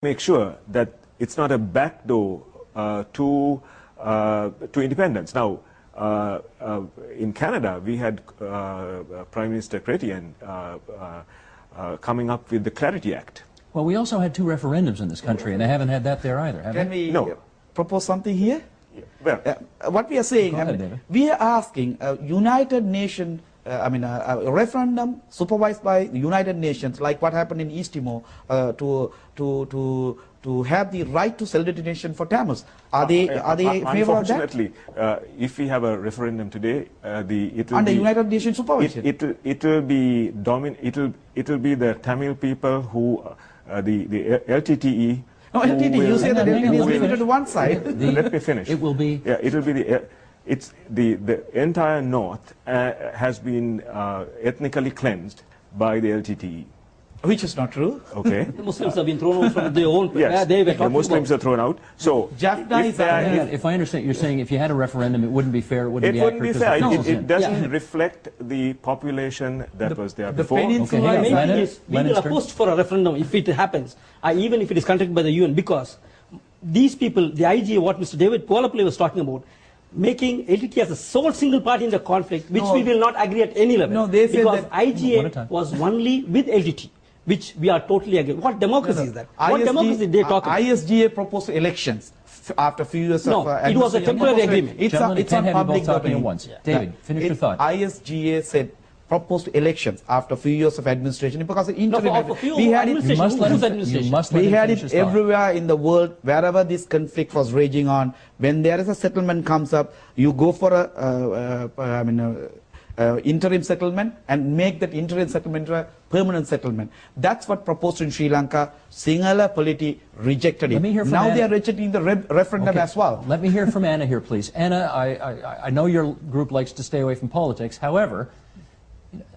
make sure that it's not a backdoor to independence. Now, in Canada, we had Prime Minister Chrétien coming up with the Clarity Act. Well, we also had 2 referendums in this country, and they haven't had that there either, have Can they? we propose something here? Yeah. Well, what we are saying, ahead, we are asking a United Nations, a referendum supervised by the United Nations, like what happened in East Timor, to have the right to self-determination for Tamils. Are they in favor of that? Unfortunately, if we have a referendum today, it will under be United Nations supervision. It will be the Tamil people who the LTTE. No, LTTE. You say that LTTE is limited to one side. Let me finish. It will be. Yeah, it will be the entire north has been ethnically cleansed by the LTTE. Which is not true. Okay. The Muslims have been thrown out from their own. Yes, they were the Muslims are thrown out. So, if I understand, you're saying if you had a referendum, it wouldn't be fair, it wouldn't be accurate. It wouldn't be fair. It doesn't reflect the population that was there before. We will oppose for a referendum if it happens, even if it is conducted by the UN, because these people, the IGA, what Mr. David Polapole was talking about, making LTT as a sole single party in the conflict, which we will not agree at any level. No, they said because that IGA was only with LTT. Which we are totally against. What democracy is that? What democracy they talk about? ISGA proposed elections after a few years of... it was a temporary agreement. It's on public domain. David, finish your thought. ISGA said proposed elections after a few years of administration because the we had it everywhere in the world. Wherever this conflict was raging on, when there is a settlement comes up, you go for interim settlement and make that interim settlement a permanent settlement. That's what proposed in Sri Lanka. Sinhala polity rejected it. Now they are rejecting the referendum as well. Let me hear from Anna here, please. Anna, I know your group likes to stay away from politics. However,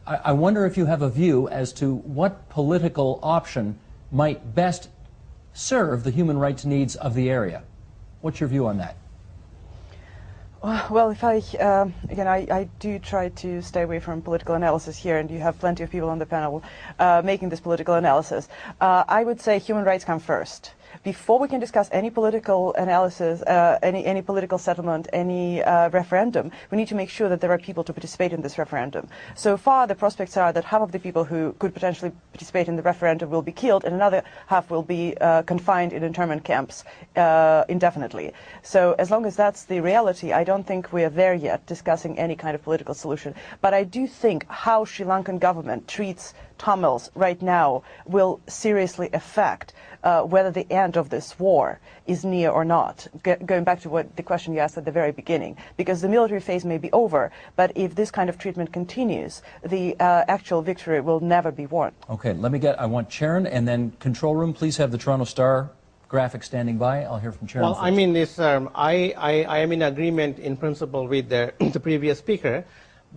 I wonder if you have a view as to what political option might best serve the human rights needs of the area. What's your view on that? Well, if again, I do try to stay away from political analysis here, and you have plenty of people on the panel making this political analysis. I would say human rights come first. Before we can discuss any political analysis, any political settlement, any referendum, we need to make sure that there are people to participate in this referendum. So far, the prospects are that half of the people who could potentially participate in the referendum will be killed, and another half will be confined in internment camps indefinitely. So as long as that's the reality, I don't think we are there yet discussing any kind of political solution. But I do think how Sri Lankan government treats Tamils right now will seriously affect whether the end of this war is near or not. Going back to the question you asked at the very beginning, because the military phase may be over, but if this kind of treatment continues, the actual victory will never be won. Okay, I want Sharon, and then control room, please have the Toronto Star graphic standing by. I'll hear from Sharon. Well, first. I mean, I am in agreement in principle with the previous speaker,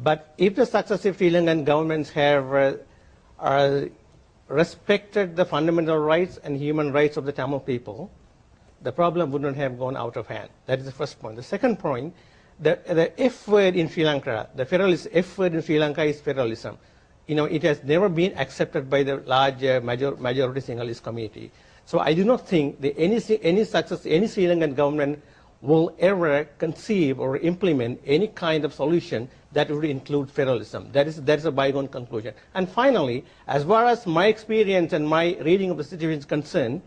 but if the successive Sri Lankan governments have respected the fundamental rights and human rights of the Tamil people, the problem would not have gone out of hand. That is the first point. The second point, the F word in Sri Lanka, the federalist F word in Sri Lanka is federalism. You know, it has never been accepted by the large majority Sinhalese community. So I do not think that any Sri Lankan government will ever conceive or implement any kind of solution that would include federalism. That is a bygone conclusion. And finally, as far as my experience and my reading of the situation is concerned,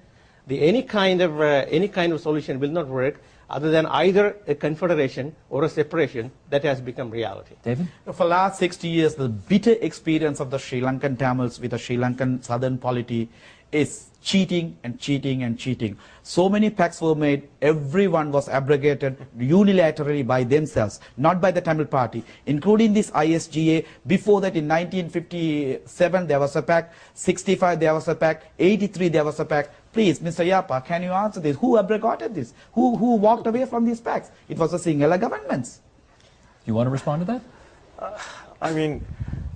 any kind of solution will not work other than either a confederation or a separation that has become reality. David? For the last 60 years, the bitter experience of the Sri Lankan Tamils with the Sri Lankan southern polity is cheating and cheating and cheating. So many pacts were made, everyone was abrogated unilaterally by themselves, not by the Tamil party, including this ISGA. Before that, in 1957 there was a pact, 65 there was a pact, 83 there was a pact. Please, Mr. Yapa, can you answer this? Who abrogated this? Who walked away from these pacts? It was the Sinhala governments. You want to respond to that? I mean,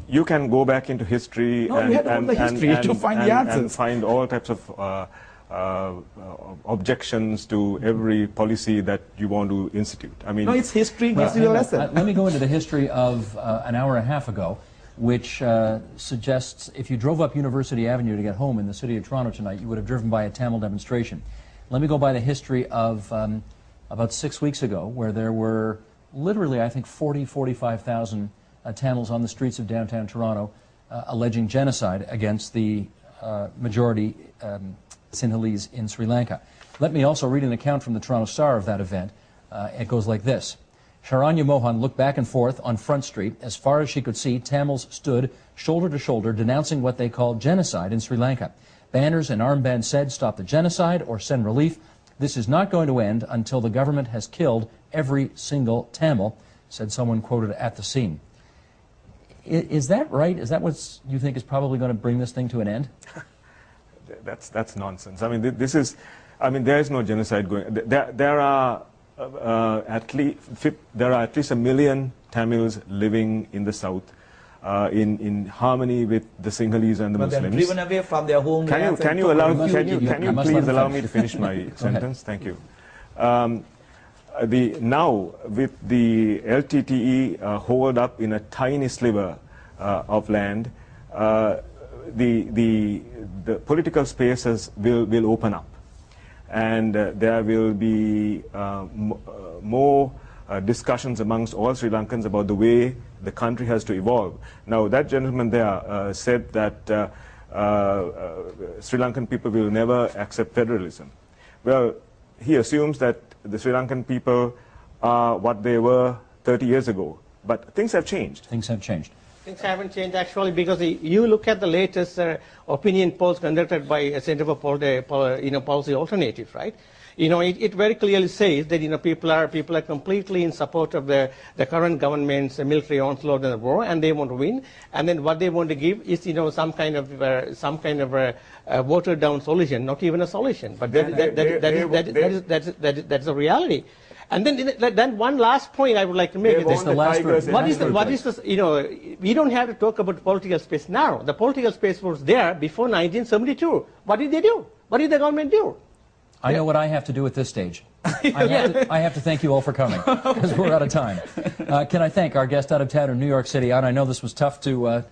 you can go back into history to find the answers. And find all types of objections to every policy that you want to institute. I mean, no, it's history gives you a lesson. Let me go into the history of an hour and a half ago. which suggests if you drove up University Avenue to get home in the city of Toronto tonight, you would have driven by a Tamil demonstration. Let me go by the history of about 6 weeks ago, where there were literally, I think, 45,000 Tamils on the streets of downtown Toronto alleging genocide against the majority Sinhalese in Sri Lanka. Let me also read an account from the Toronto Star of that event. It goes like this. Sharanya Mohan looked back and forth on Front Street. As far as she could see, Tamils stood shoulder to shoulder denouncing what they called genocide in Sri Lanka. Banners and armbands said, "Stop the genocide" or "Send relief." "This is not going to end until the government has killed every single Tamil," said someone quoted at the scene. Is that right? Is that what you think is probably going to bring this thing to an end? That's nonsense. I mean, there is no genocide going. There are at least 1 million Tamils living in the south, in harmony with the Sinhalese and the Muslims. They're driven away from their homelands. Can you please allow me to finish my sentence? Thank you. Now, with the LTTE hold up in a tiny sliver of land, the political spaces will open up, and there will be more discussions amongst all Sri Lankans about the way the country has to evolve. Now, that gentleman there said that Sri Lankan people will never accept federalism. Well, he assumes that the Sri Lankan people are what they were 30 years ago. But things have changed. Things have changed. Things haven't changed, actually, because you look at the latest opinion polls conducted by a Center for Policy Alternatives, right? It very clearly says that people are completely in support of the current government's military onslaught and the war, and they want to win. And then what they want to give is some kind of a watered down solution, not even a solution, but that's a reality. And then one last point I would like to make is this. We don't have to talk about political space now. The political space was there before 1972. What did they do? What did the government do? I know what I have to do at this stage. I have to thank you all for coming, because we're out of time. Can I thank our guest out of town in New York City? And I know this was tough to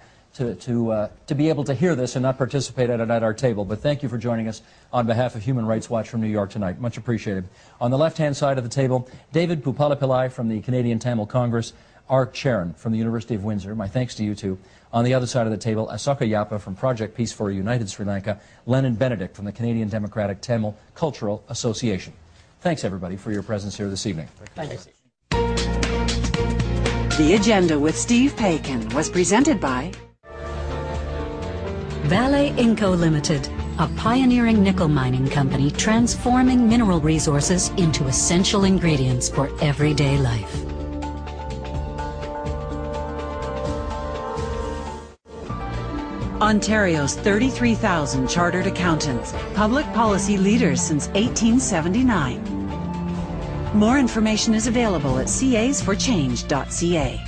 be able to hear this and not participate at it at our table, but thank you for joining us on behalf of Human Rights Watch from New York tonight. Much appreciated. On the left-hand side of the table, David Pupalapillai from the Canadian Tamil Congress, Art Charon from the University of Windsor. My thanks to you two. On the other side of the table, Ashoka Yapa from Project Peace for a United Sri Lanka, Lennon Benedict from the Canadian Democratic Tamil Cultural Association. Thanks, everybody, for your presence here this evening. Thank you. The Agenda with Steve Paikin was presented by Vale Inco Limited, a pioneering nickel mining company transforming mineral resources into essential ingredients for everyday life. Ontario's 33,000 chartered accountants, public policy leaders since 1879. More information is available at casforchange.ca.